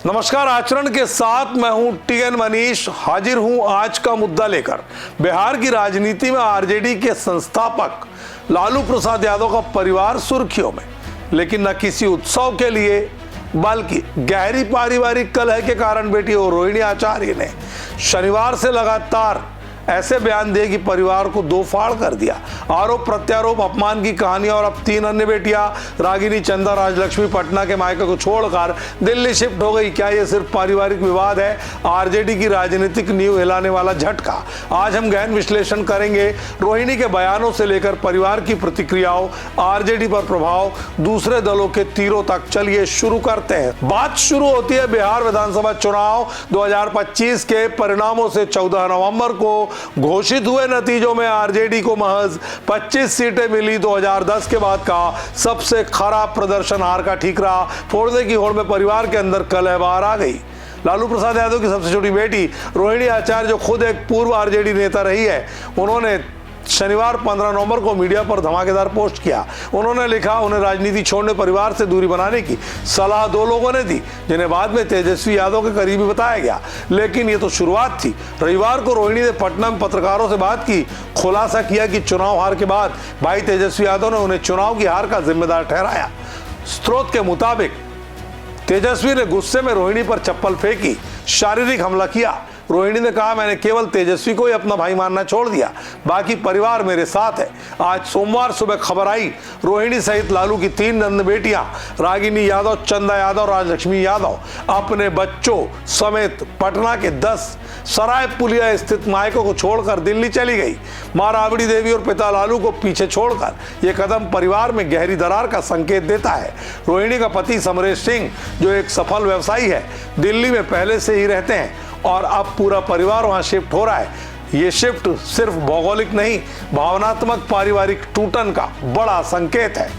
नमस्कार, आचरण के साथ मैं हूं टीएन मनीष, हाजिर हूं आज का मुद्दा लेकर। बिहार की राजनीति में आरजेडी के संस्थापक लालू प्रसाद यादव का परिवार सुर्खियों में, लेकिन न किसी उत्सव के लिए बल्कि गहरी पारिवारिक कलह के कारण बेटी रोहिणी आचार्य ने शनिवार से लगातार ऐसे बयान दिए कि परिवार को दो फाड़ कर दिया। आरोप प्रत्यारोप, अपमान की कहानी और अब 3 अन्य बेटियां रागिनी, चंदा, राजलक्ष्मी पटना के मायके को छोड़कर दिल्ली शिफ्ट हो गई। क्या ये सिर्फ पारिवारिक विवाद है? आरजेडी की राजनीतिक नींव हिलाने वाला झटका। आज हम गहन विश्लेषण करेंगे रोहिणी के बयानों से लेकर परिवार की प्रतिक्रियाओं, आरजेडी पर प्रभाव, दूसरे दलों के तीरों तक। चलिए शुरू करते हैं। बात शुरू होती है बिहार विधानसभा चुनाव 2025 के परिणामों से। 14 नवंबर को घोषित हुए नतीजों में आरजेडी को महज 25 सीटें मिली। 2010 के बाद का सबसे खराब प्रदर्शन हार का ठीकरा फोड़ने की होड़ में परिवार के अंदर कलह बाहर आ गई। लालू प्रसाद यादव की सबसे छोटी बेटी रोहिणी आचार्य, जो खुद एक पूर्व आरजेडी नेता रही है, उन्होंने शनिवार 15 नवंबर को मीडिया पर धमाकेदार पोस्ट किया। उन्होंने लिखा, उन्हें राजनीति छोड़ने, परिवार से दूरी बनाने की सलाह 2 लोगों ने दी, जिन्हें बाद में तेजस्वी यादव के करीबी बताया गया। लेकिन ये तो शुरुआत थी। रविवार को रोहिणी ने पटना में पत्रकारों से बात की, खुलासा किया कि चुनाव हार के बाद भाई तेजस्वी यादव ने उन्हें चुनाव की हार का जिम्मेदार ठहराया। स्रोत के मुताबिक तेजस्वी ने गुस्से में रोहिणी पर चप्पल फेंकी, शारीरिक हमला किया। रोहिणी ने कहा, मैंने केवल तेजस्वी को ही अपना भाई मानना छोड़ दिया, बाकी परिवार मेरे साथ है। आज सोमवार सुबह खबर आई, रोहिणी सहित लालू की 3 नंद बेटियां रागिनी यादव, चंदा यादव, राजलक्ष्मी यादव अपने बच्चों समेत पटना के 10 सराय पुलिया स्थित मायकों को छोड़कर दिल्ली चली गई। मां राबड़ी देवी और पिता लालू को पीछे छोड़कर यह कदम परिवार में गहरी दरार का संकेत देता है। रोहिणी का पति समरेश सिंह, जो एक सफल व्यवसायी है, दिल्ली में पहले से ही रहते हैं और अब पूरा परिवार वहां शिफ्ट हो रहा है। ये शिफ्ट सिर्फ भौगोलिक नहीं, भावनात्मक पारिवारिक टूटन का बड़ा संकेत है।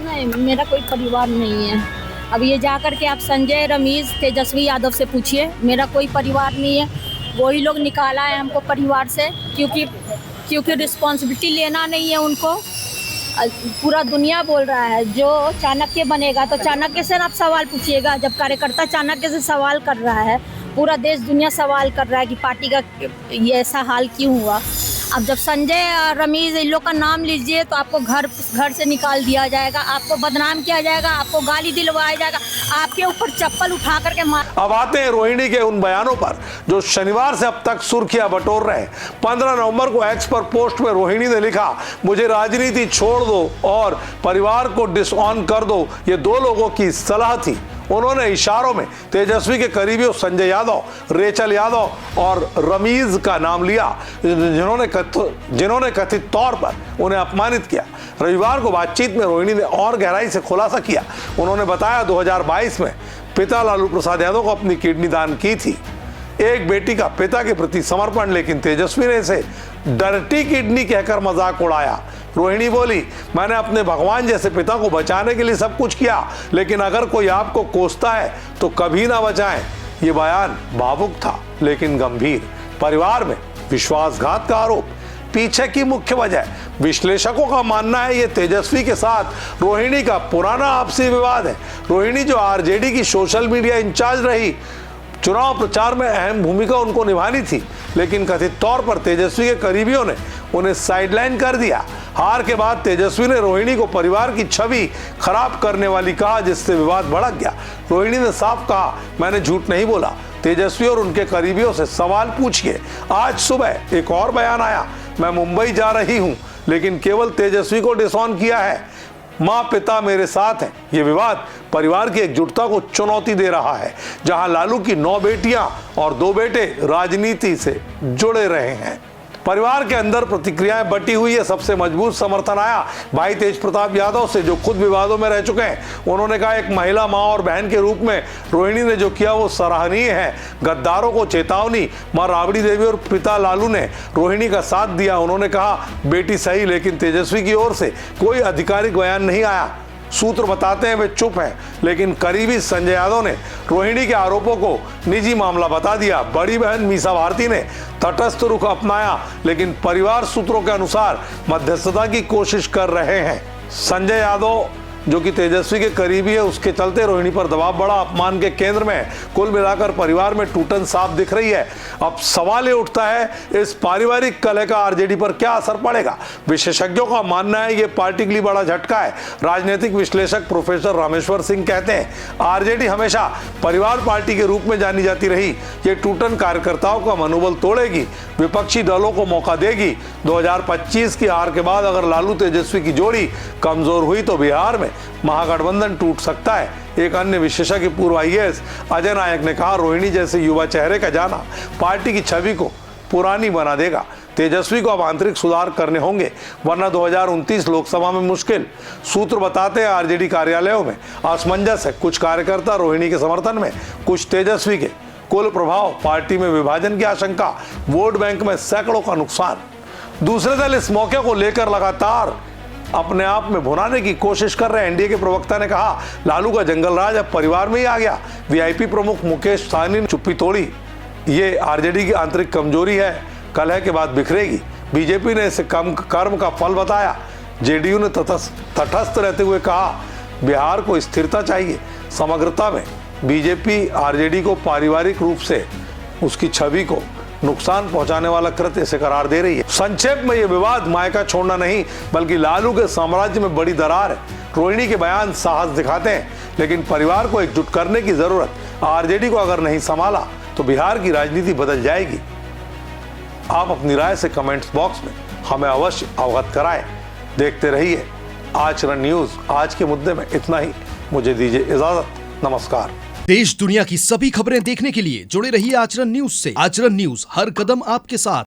नहीं, मेरा कोई परिवार नहीं है। अब ये जाकर के आप संजय, रमीज, तेजस्वी यादव से पूछिए, मेरा कोई परिवार नहीं है। वही लोग निकाला है हमको परिवार से, क्योंकि रिस्पॉन्सिबिलिटी लेना नहीं है उनको। पूरा दुनिया बोल रहा है जो चाणक्य बनेगा, तो चाणक्य से आप सवाल पूछिएगा। जब कार्यकर्ता चाणक्य से सवाल कर रहा है, पूरा देश दुनिया सवाल कर रहा है कि पार्टी का ये ऐसा हाल क्यों हुआ। अब जब संजय और रमीज इन लोग का नाम लीजिए तो आपको घर से निकाल दिया जाएगा, आपको बदनाम किया जाएगा, आपको गाली दिलवाया जाएगा, आपके ऊपर चप्पल उठा करके मार। अब आते हैं रोहिणी के उन बयानों पर जो शनिवार से अब तक सुर्खियां बटोर रहे हैं। 15 नवंबर को एक्स पर पोस्ट में रोहिणी ने लिखा, मुझे राजनीति छोड़ दो और परिवार को डिसऑन कर दो। ये 2 लोगों की सलाह थी। उन्होंने इशारों में तेजस्वी के करीबियों संजय यादव, रेचल यादव और रमीज का नाम लिया, जिन्होंने कथित तौर पर उन्हें अपमानित किया। रविवार को बातचीत में रोहिणी ने और गहराई से खुलासा किया। उन्होंने बताया, 2022 में पिता लालू प्रसाद यादव को अपनी किडनी दान की थी। एक बेटी का पिता के प्रति समर्पण, लेकिन तेजस्वी ने इसे डर्टी किडनी कहकर मजाक उड़ाया। रोहिणी बोली, मैंने अपने भगवान जैसे पिता को बचाने के लिए सब कुछ किया, लेकिन अगर कोई आपको कोसता है तो कभी ना बचाएं। ये बयान भावुक था लेकिन गंभीर। परिवार में विश्वासघात का आरोप पीछे की मुख्य वजह, विश्लेषकों का मानना है, ये तेजस्वी के साथ रोहिणी का पुराना आपसी विवाद है। रोहिणी, जो आरजेडी की सोशल मीडिया इंचार्ज रही, चुनाव प्रचार में अहम भूमिका उनको निभानी थी, लेकिन कथित तौर पर तेजस्वी के करीबियों ने उन्हें साइडलाइन कर दिया। हार के बाद तेजस्वी ने रोहिणी को परिवार की छवि खराब करने वाली कहा, जिससे विवाद भड़क गया। रोहिणी ने साफ कहा, मैंने झूठ नहीं बोला। तेजस्वी और उनके करीबियों से सवाल पूछिए। आज सुबह एक और बयान आया, मैं मुंबई जा रही हूं, लेकिन केवल तेजस्वी को डिसऑन किया है, माँ पिता मेरे साथ हैं। ये विवाद परिवार की एकजुटता को चुनौती दे रहा है, जहां लालू की 9 बेटियां और 2 बेटे राजनीति से जुड़े रहे हैं। परिवार के अंदर प्रतिक्रियाएं बटी हुई है। सबसे मजबूत समर्थन आया भाई तेज प्रताप यादव से, जो खुद विवादों में रह चुके हैं। उन्होंने कहा, एक महिला, मां और बहन के रूप में रोहिणी ने जो किया वो सराहनीय है। गद्दारों को चेतावनी, मां राबड़ी देवी और पिता लालू ने रोहिणी का साथ दिया। उन्होंने कहा, बेटी सही, लेकिन तेजस्वी की ओर से कोई आधिकारिक बयान नहीं आया। सूत्र बताते हैं वे चुप हैं, लेकिन करीबी संजय यादव ने रोहिणी के आरोपों को निजी मामला बता दिया। बड़ी बहन मीसा भारती ने तटस्थ रुख अपनाया, लेकिन परिवार सूत्रों के अनुसार मध्यस्थता की कोशिश कर रहे हैं। संजय यादव जो कि तेजस्वी के करीबी है, उसके चलते रोहिणी पर दबाव बढ़ा, अपमान के केंद्र में है। कुल मिलाकर परिवार में टूटन साफ दिख रही है। अब सवाल ये उठता है, इस पारिवारिक कलह का आरजेडी पर क्या असर पड़ेगा? विशेषज्ञों का मानना है ये पार्टी के लिए बड़ा झटका है। राजनीतिक विश्लेषक प्रोफेसर रामेश्वर सिंह कहते हैं, आरजेडी हमेशा परिवार पार्टी के रूप में जानी जाती रही। ये टूटन कार्यकर्ताओं का मनोबल तोड़ेगी, विपक्षी दलों को मौका देगी। 2025 की हार के बाद अगर लालू तेजस्वी की जोड़ी कमजोर हुई तो बिहार में महागठबंधन टूट सकता है। एक अन्य विशेषज्ञ पूर्व आईएएस अजय नायक ने कहा, रोहिणी जैसे युवा चेहरे का जाना पार्टी की छवि को पुरानी बना देगा। तेजस्वी को अब आंतरिक सुधार करने होंगे, वरना 2029 लोकसभा में मुश्किल। सूत्र बताते हैं आरजेडी कार्यालयों में असमंजस है, कुछ कार्यकर्ता रोहिणी के समर्थन में, कुछ तेजस्वी के। कुल प्रभाव, पार्टी में विभाजन की आशंका, वोट बैंक में सैकड़ों का नुकसान। दूसरे दल इस मौके को लेकर लगातार अपने आप में भुनाने की कोशिश कर रहे हैं। एनडीए के प्रवक्ता ने कहा, लालू का जंगल राज अब परिवार में ही आ गया। वीआईपी प्रमुख मुकेश सहनी ने चुप्पी तोड़ी। ये आरजेडी की आंतरिक कमजोरी है, कलह के बाद बिखरेगी। बीजेपी ने इसे कर्म का फल बताया। जेडीयू ने तटस्थ रहते हुए कहा, बिहार को स्थिरता चाहिए। समग्रता में बीजेपी आरजेडी को पारिवारिक रूप से उसकी छवि को नुकसान पहुंचाने वाला कृत्य से करार दे रही है। संक्षेप में यह विवाद मायका छोड़ना नहीं, बल्कि लालू के साम्राज्य में बड़ी दरार है। रोहिणी के बयान साहस दिखाते हैं, लेकिन परिवार को एकजुट करने की जरूरत। आरजेडी को अगर नहीं संभाला तो बिहार की राजनीति बदल जाएगी। आप अपनी राय से कमेंट्स बॉक्स में हमें अवश्य अवगत कराएं। देखते रहिए आचरण न्यूज। आज के मुद्दे में इतना ही। मुझे दीजिए इजाजत। नमस्कार। देश दुनिया की सभी खबरें देखने के लिए जुड़े रहिए आचरण न्यूज से। आचरण न्यूज, हर कदम आपके साथ।